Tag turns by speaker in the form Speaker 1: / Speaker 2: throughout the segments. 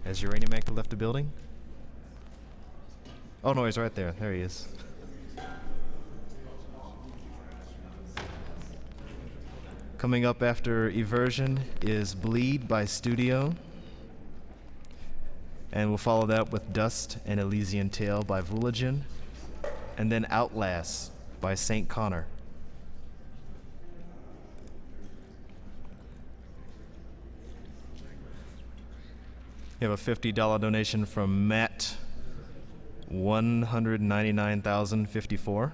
Speaker 1: Has UraniumAnchor left the building? Oh no, he's right there. There he is. Coming up after Eversion is Bleed by Studio. And we'll follow that with Dust and Elysian Tale by Voulagen. And then Outlast by St. Connor. You have a $50 donation from Matt, 199,054.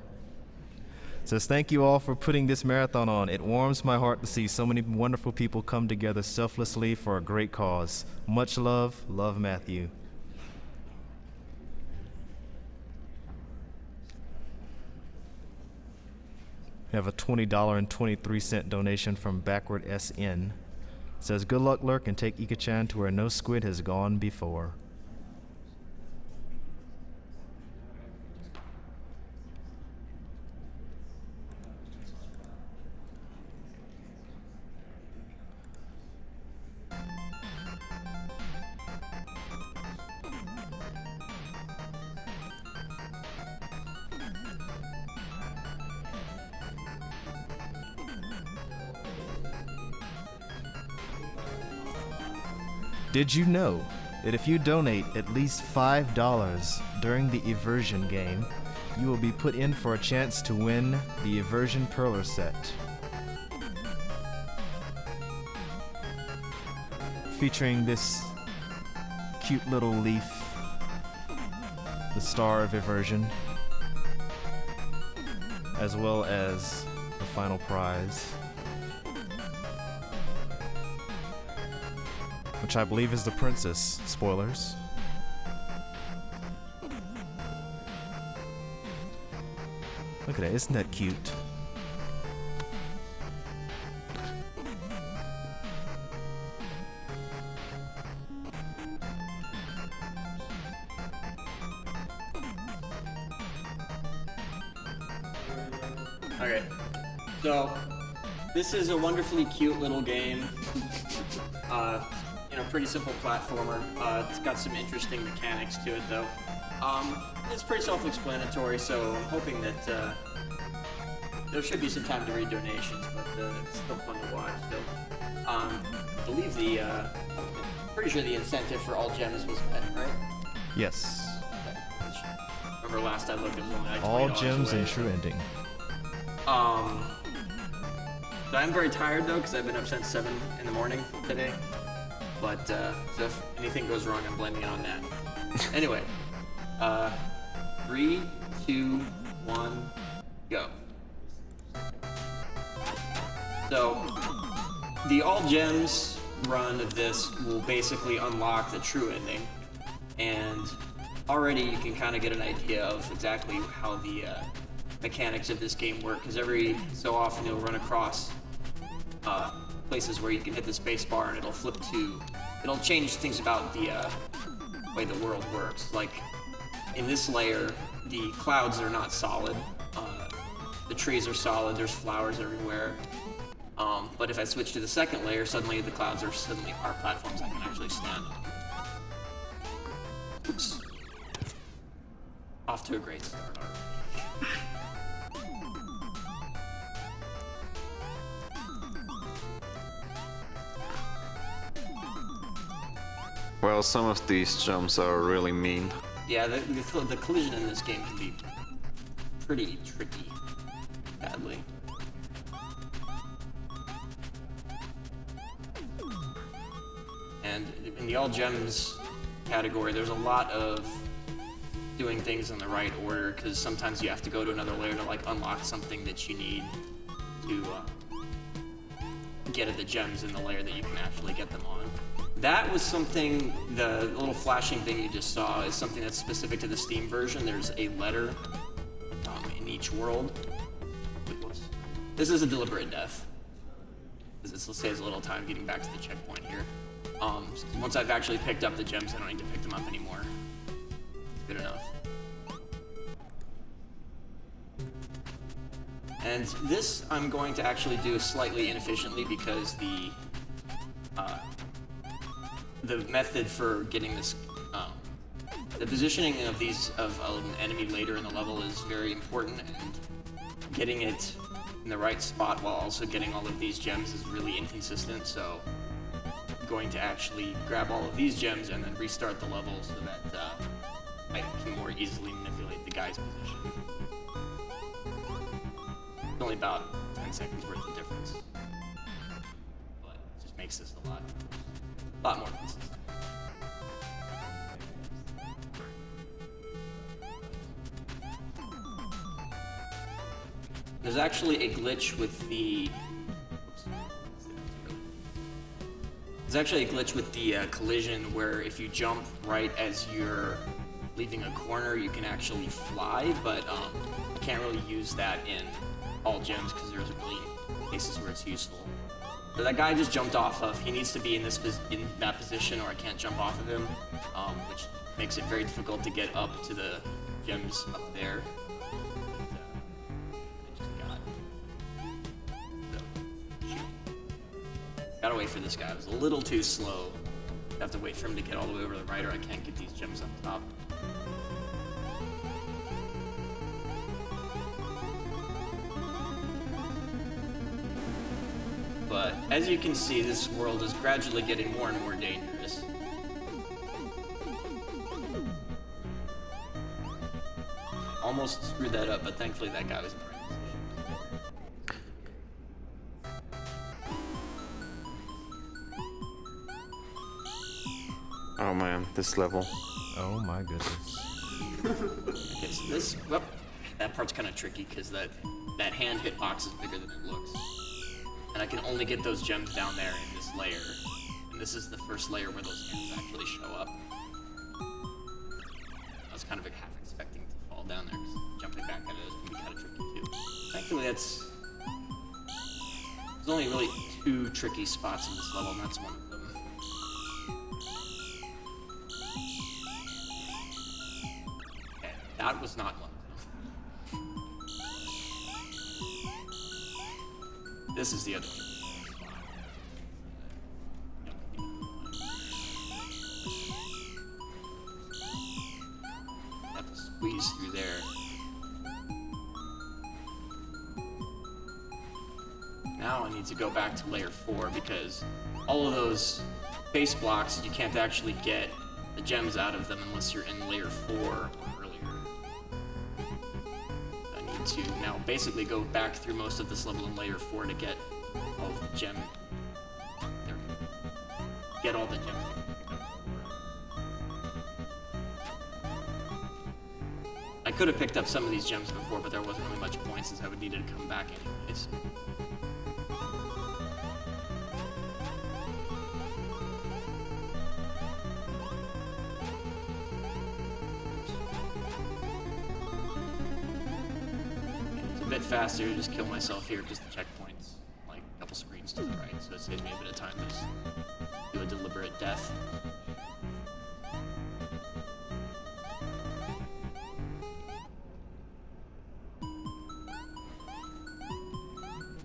Speaker 1: Says, thank you all for putting this marathon on. It warms my heart to see so many wonderful people come together selflessly for a great cause. Much love. Love, Matthew. We have a $20.23 donation from Backward SN. Says, good luck, Lurk, and take Ika-chan to where no squid has gone before. Did you know that if you donate at least $5 during the Eversion game, you will be put in for a chance to win the Eversion Perler set? Featuring this cute little leaf, the star of Eversion, as well as the final prize, which I believe is the princess. Spoilers. Look at that, isn't that cute?
Speaker 2: Okay, so this is a wonderfully cute little game. Pretty simple platformer. It's got some interesting mechanics to it, though. It's pretty self-explanatory, so I'm hoping that there should be some time to read donations, but it's still fun to watch. So, I believe pretty sure the incentive for all gems was met, right?
Speaker 1: Yes.
Speaker 2: Okay. Remember last I looked, it was only like
Speaker 1: all
Speaker 2: $20
Speaker 1: gems
Speaker 2: away.
Speaker 1: and true ending.
Speaker 2: So I'm very tired though, because I've been up since 7 in the morning today. But so if anything goes wrong, I'm blaming it on that. Anyway, 3, 2, 1, go. So the all gems run of this will basically unlock the true ending, and already you can kind of get an idea of exactly how the mechanics of this game work, because every so often you'll run across places where you can hit the space bar and it'll change things about the way the world works. Like in this layer, the clouds are not solid. The trees are solid, there's flowers everywhere. But if I switch to the second layer, suddenly the clouds are platforms I can actually stand on. Oops. Off to a great start.
Speaker 3: Well, some of these jumps are really mean.
Speaker 2: Yeah, the collision in this game can be pretty tricky, badly. And in the all gems category, there's a lot of doing things in the right order, because sometimes you have to go to another layer to like unlock something that you need to get at the gems in the layer that you can actually get them on. That was something, the little flashing thing you just saw is something that's specific to the Steam version. There's a letter in each world. This is a deliberate death, because this saves a little time getting back to the checkpoint here. Once I've actually picked up the gems, I don't need to pick them up anymore. Good enough. And this I'm going to actually do slightly inefficiently, because the method for getting this, the positioning of an enemy later in the level is very important, and getting it in the right spot while also getting all of these gems is really inconsistent. So I'm going to actually grab all of these gems and then restart the level so that I can more easily manipulate the guy's position. It's only about 10 seconds worth of difference, but it just makes this a lot more consistent. There's actually a glitch with the collision where if you jump right as you're leaving a corner, you can actually fly, but you can't really use that in all gems because there's really cases where it's useful. So that guy just jumped off of. He needs to be in that position, or I can't jump off of him, which makes it very difficult to get up to the gems up there. Gotta wait for this guy. I was a little too slow. I have to wait for him to get all the way over to the right, or I can't get these gems up top. But as you can see, this world is gradually getting more and more dangerous. Almost screwed that up, but thankfully that guy was in the right position.
Speaker 3: Oh man, this level.
Speaker 1: Oh my goodness.
Speaker 2: Okay, so that part's kind of tricky because that hand hitbox is bigger than it looks. And I can only get those gems down there in this layer. And this is the first layer where those hands actually show up. I was kind of half expecting to fall down there because jumping back at it is going to be kind of tricky too. Thankfully there's only really 2 tricky spots in this level, and that's one of them. That was not one of them. This is the other one. Have to squeeze through there. Now I need to go back to layer 4 because all of those base blocks, you can't actually get the gems out of them unless you're in layer 4 or earlier. To now basically go back through most of this level in layer 4 to get all of the gem. There. Get all the gems. I could have picked up some of these gems before, but there wasn't really much point since I would need to come back anyways. Faster to just kill myself here because the checkpoint's like a couple screens to the right, so it saves me a bit of time to just do a deliberate death.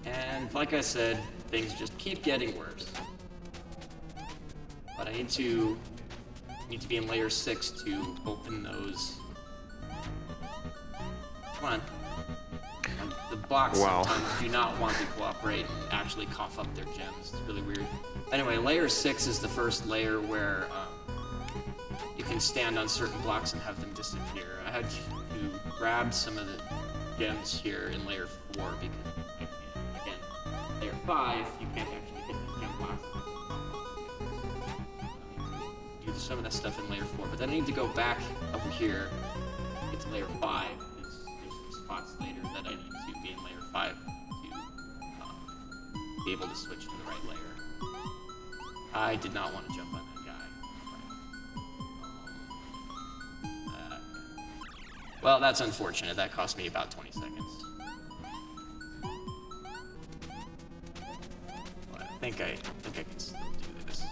Speaker 2: And like I said, things just keep getting worse. But I need to be in layer 6 to open those. Come on. The blocks sometimes do not want to cooperate and actually cough up their gems. It's really weird. Anyway, layer 6 is the first layer where you can stand on certain blocks and have them disappear. I had to grab some of the gems here in layer 4 because, again, layer 5, you can't actually hit the gem blocks. Do some of that stuff in layer 4, but then I need to go back over here, get to layer 5. There's some spots later that I need to be in layer 5 to be able to switch to the right layer. I did not want to jump on that guy. Well, that's unfortunate. That cost me about 20 seconds. But I think I can still do this.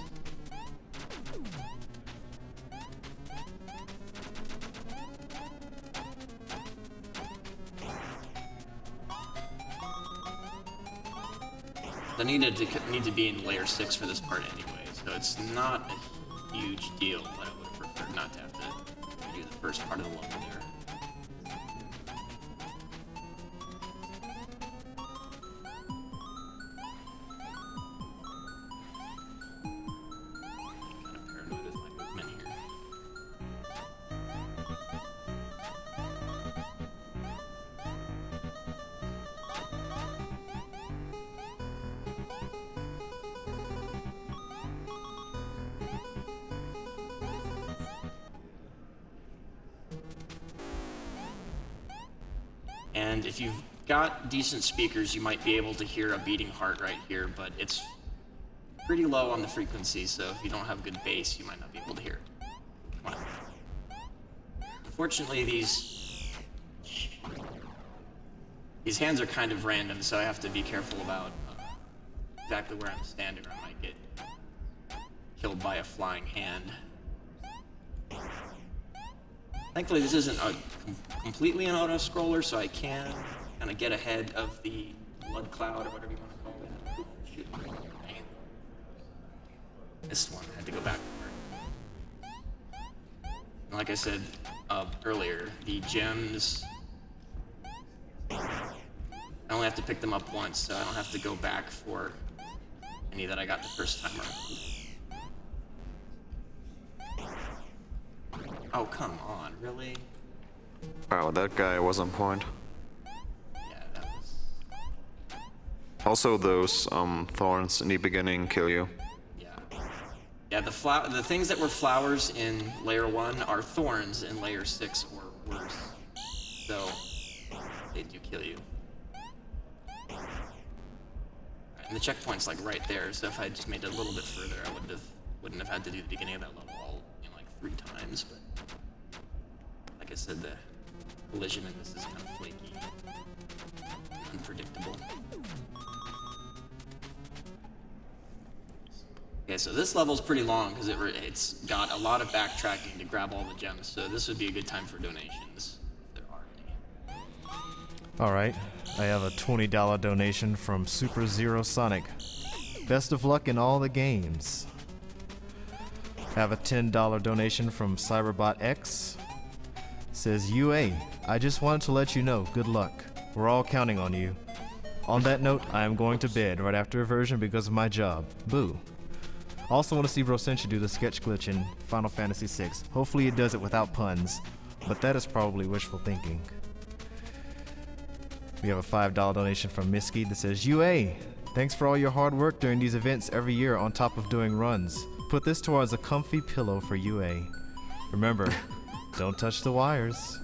Speaker 2: I need to be in layer 6 for this part anyway, so it's not a huge deal, but I would have preferred not to have to do the first part of the level there. Kind of paranoid with my movement here. And if you've got decent speakers, you might be able to hear a beating heart right here, but it's pretty low on the frequency, so if you don't have good bass, you might not be able to hear it. Come on. Unfortunately, these hands are kind of random, so I have to be careful about exactly where I'm standing, or I might get killed by a flying hand. Thankfully, this isn't completely an auto-scroller, so I can kind of get ahead of the blood cloud, or whatever you want to call it. Shoot. Dang. Missed one. I had to go back for it. And like I said earlier, the gems, I only have to pick them up once, so I don't have to go back for any that I got the first time around. Oh, come on, really?
Speaker 3: Wow, that guy was on point.
Speaker 2: Yeah, that was...
Speaker 3: Also, those thorns in the beginning kill you.
Speaker 2: Yeah. Yeah, the things that were flowers in layer 1 are thorns in layer 6 or worse. So, they do kill you. And the checkpoint's like right there, so if I just made it a little bit further, I wouldn't have had to do the beginning of that level all, like 3 times, but like I said, the collision in this is kind of flaky, unpredictable. Okay, so this level's pretty long because it's got a lot of backtracking to grab all the gems, so this would be a good time for donations, if there are any.
Speaker 1: Alright, I have a $20 donation from Super Zero Sonic. Best of luck in all the games. I have a $10 donation from Cyberbot X. Says, UA, I just wanted to let you know, good luck. We're all counting on you. On that note, I am going to bed right after Eversion because of my job. Boo. Also want to see Rosentia do the sketch glitch in Final Fantasy VI. Hopefully it does it without puns, but that is probably wishful thinking. We have a $5 donation from Misky that says, UA, thanks for all your hard work during these events every year on top of doing runs. Put this towards a comfy pillow for UA. Remember, don't touch the wires.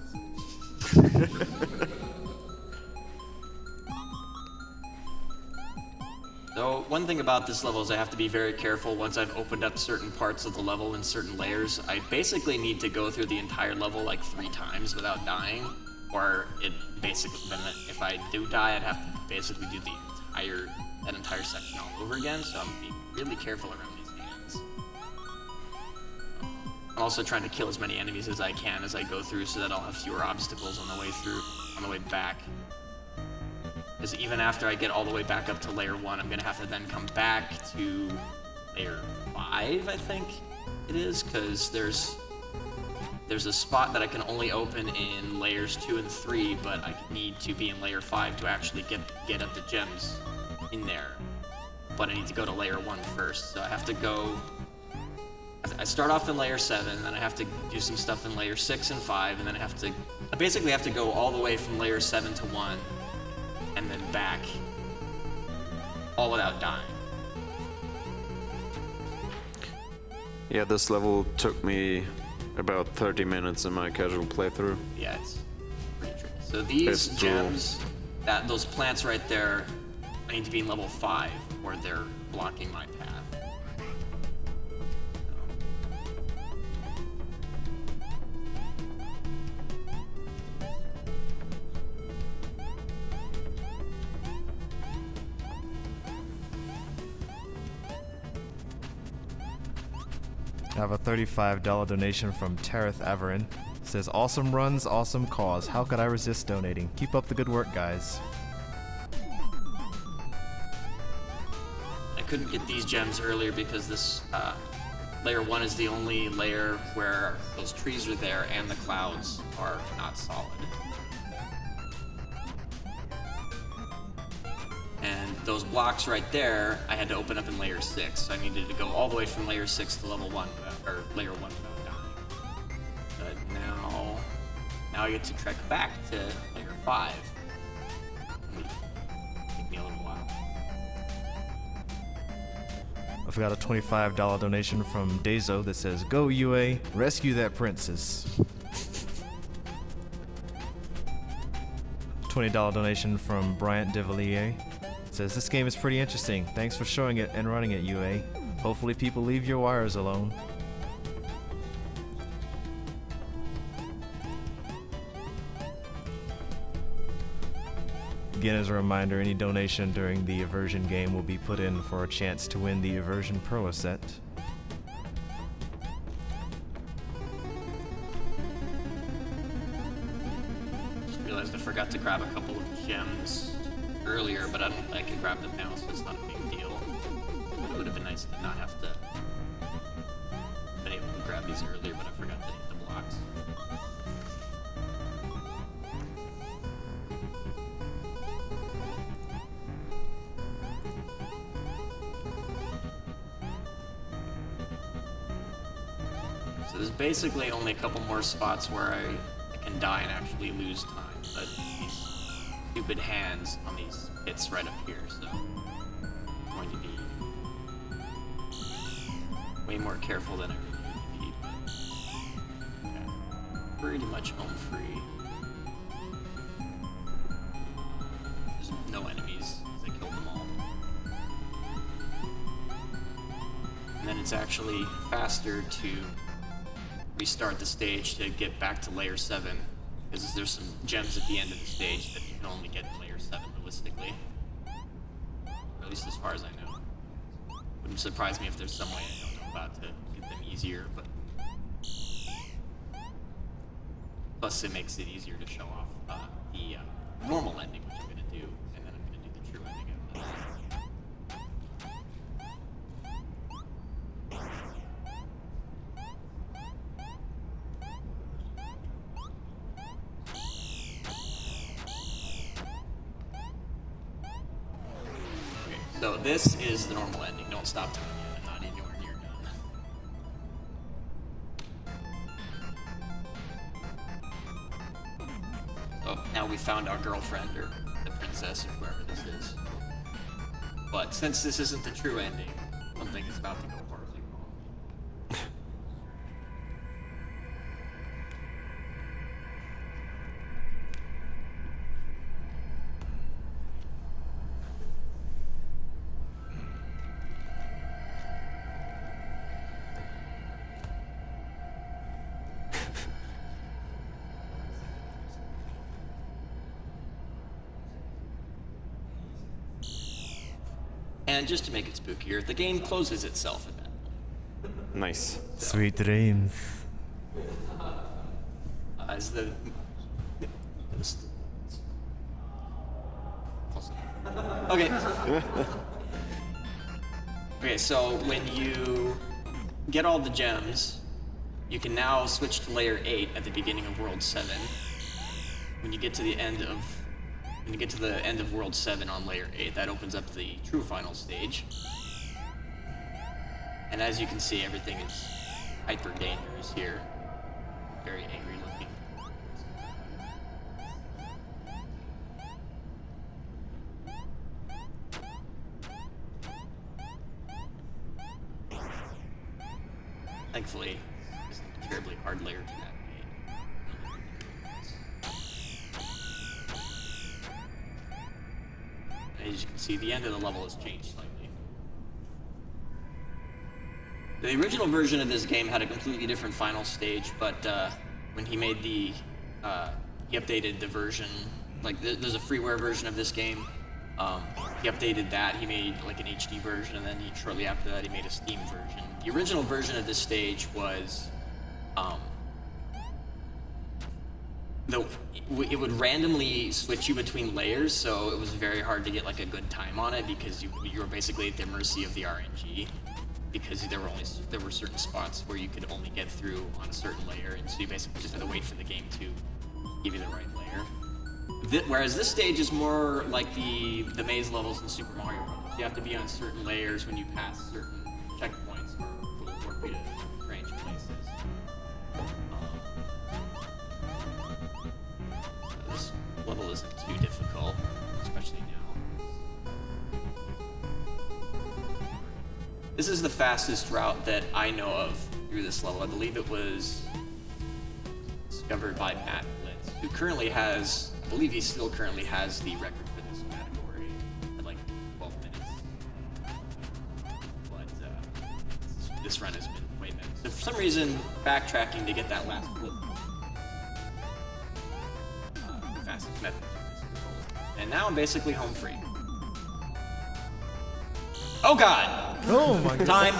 Speaker 2: So one thing about this level is I have to be very careful once I've opened up certain parts of the level in certain layers. I basically need to go through the entire level like 3 times without dying, or it basically, then if I do die, I'd have to basically do that entire section all over again, so I'm being really careful around these hands. I'm also trying to kill as many enemies as I can as I go through so that I'll have fewer obstacles on the way back. Because even after I get all the way back up to layer 1, I'm gonna have to then come back to layer 5, I think it is, because there's a spot that I can only open in layers 2 and 3, but I need to be in layer 5 to actually get at the gems in there. But I need to go to layer 1 first, so I have to go... I start off in layer 7, then I have to do some stuff in layer 6 and 5, and then I basically have to go all the way from layer 7 to 1, and then back, all without dying.
Speaker 3: Yeah, this level took me about 30 minutes in my casual playthrough.
Speaker 2: Yeah, it's pretty tricky. So these gems, those plants right there, I need to be in level 5, or they're blocking my path.
Speaker 1: I have a $35 donation from Tareth Averin. Says, awesome runs, awesome cause. How could I resist donating? Keep up the good work, guys.
Speaker 2: I couldn't get these gems earlier because this layer 1 is the only layer where those trees are there and the clouds are not solid. And those blocks right there, I had to open up in layer 6. So I needed to go all the way from layer 6 to level 1, or layer 1 without dying. But now I get to trek back to layer 5. Take me a little while.
Speaker 1: I forgot a $25 donation from Dezo that says, "Go UA, rescue that princess." $20 donation from Bryant Devalier. Says, "This game is pretty interesting. Thanks for showing it and running it, UA. Hopefully people leave your wires alone." Again, as a reminder, any donation during the Eversion game will be put in for a chance to win the Eversion Perla set.
Speaker 2: Just realized I forgot to grab a couple of gems earlier, but I can grab them now, so it's not a big deal. It would have been nice to not have to been able to grab these earlier, but I forgot to hit the blocks. So there's basically only a couple more spots where I can die and actually lose time, but these stupid hands on these pits right up here, so I'm going to be way more careful than I really need to be, but yeah, pretty much home free. There's no enemies, I killed them all. And then it's actually faster to restart the stage to get back to layer 7, because there's some gems at the end of the stage that you can only get in layer 7 realistically. Or at least as far as I know. Wouldn't surprise me if there's some way I don't know about to get them easier, but plus it makes it easier to show off the normal ending, which I'm going to do, and then I'm going to do the true ending after that. So this is the normal ending. Don't stop doing it. I'm not anywhere near done. So now we found our girlfriend, or the princess, or whoever this is. But since this isn't the true ending, something is about to go horribly wrong. And just to make it spookier, the game closes itself at that point.
Speaker 3: Nice.
Speaker 1: Sweet dreams.
Speaker 2: As the... Okay. Okay, so when you get all the gems, you can now switch to layer 8 at the beginning of World 7. When you get to the end of World 7 on layer 8, that opens up the true final stage. And as you can see, everything is hyper dangerous here. Very angry looking. Thankfully, this isn't a terribly hard layer to navigate. As you can see, the end of the level has changed slightly. The original version of this game had a completely different final stage, but when he made the, he updated the version, like there's a freeware version of this game. He updated that, he made like an HD version, and then shortly after that he made a Steam version. The original version of this stage was, it would randomly switch you between layers, so it was very hard to get like a good time on it because you were basically at the mercy of the RNG. because there were certain spots where you could only get through on a certain layer, and so you basically just had to wait for the game to give you the right layer. Whereas this stage is more like the maze levels in Super Mario Bros. You have to be on certain layers when you pass certain checkpoints or for you to range places. So this level isn't too difficult, especially now. This is the fastest route that I know of through this level. I believe it was discovered by Matt Blitz, who currently has, I believe he still currently has the record for this category at like 12 minutes. But this run has been way better. So for some reason, backtracking to get that last flip, the fastest method for this level. And now I'm basically home free. Oh God!
Speaker 1: Oh my god.
Speaker 2: Time.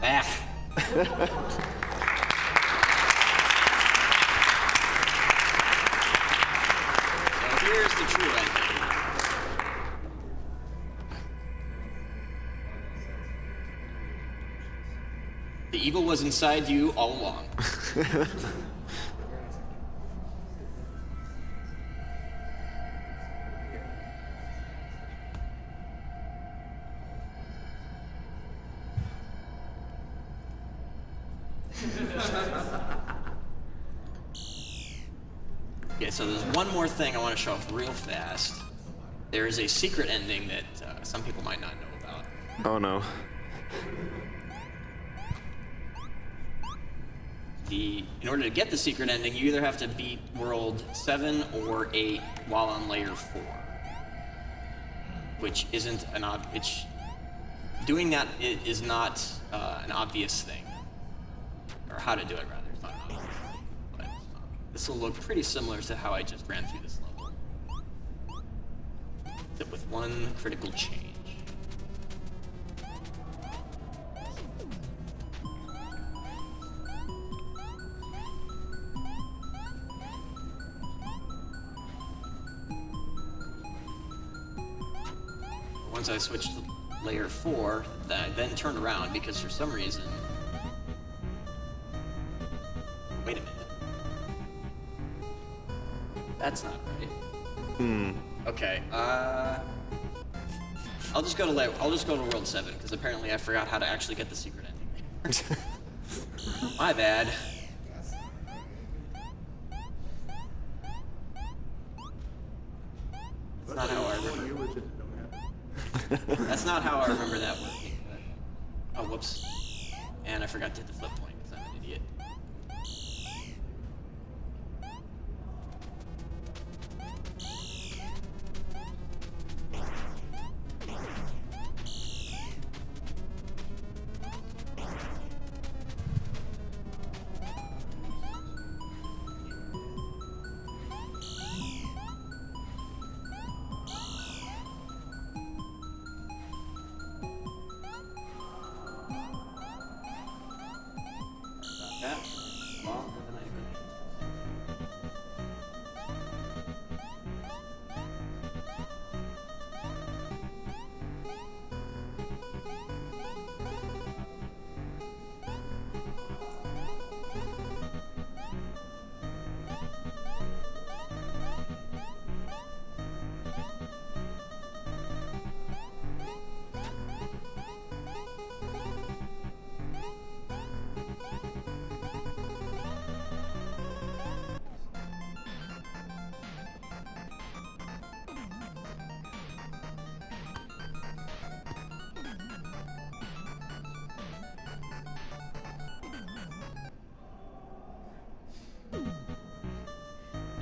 Speaker 2: Ah. So here's the true ending. The evil was inside you all along. Okay, so there's one more thing I want to show off real fast. There is a secret ending that some people might not know about.
Speaker 3: Oh no.
Speaker 2: In order to get the secret ending, you either have to beat World 7 or 8 while on Layer 4. Which isn't doing that is not an obvious thing. Or how to do it, rather. It's not an obvious thing. But this will look pretty similar to how I just ran through this level. Except with one critical change. Once I switched to Layer 4, I then turned around because for some reason... Wait a minute. That's not right. Okay, I'll just go to World 7, because apparently I forgot how to actually get the secret ending. My bad. That's not how I remember. That's not how I remember that working. But... Oh, whoops. And I forgot to hit the flip point because I'm an idiot.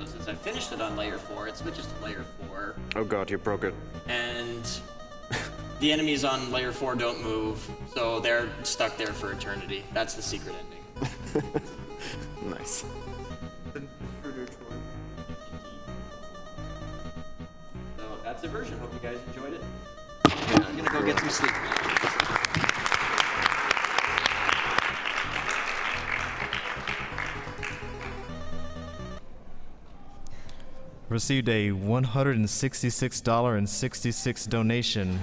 Speaker 2: Since I finished it on Layer 4, it switches to Layer 4.
Speaker 3: Oh god, you broke it.
Speaker 2: And the enemies on Layer 4 don't move, so they're stuck there for eternity. That's the secret ending.
Speaker 3: Nice.
Speaker 2: So that's Eversion. Hope you guys enjoyed it. Yeah, I'm gonna go get some sleep now.
Speaker 1: Received a $166.66 donation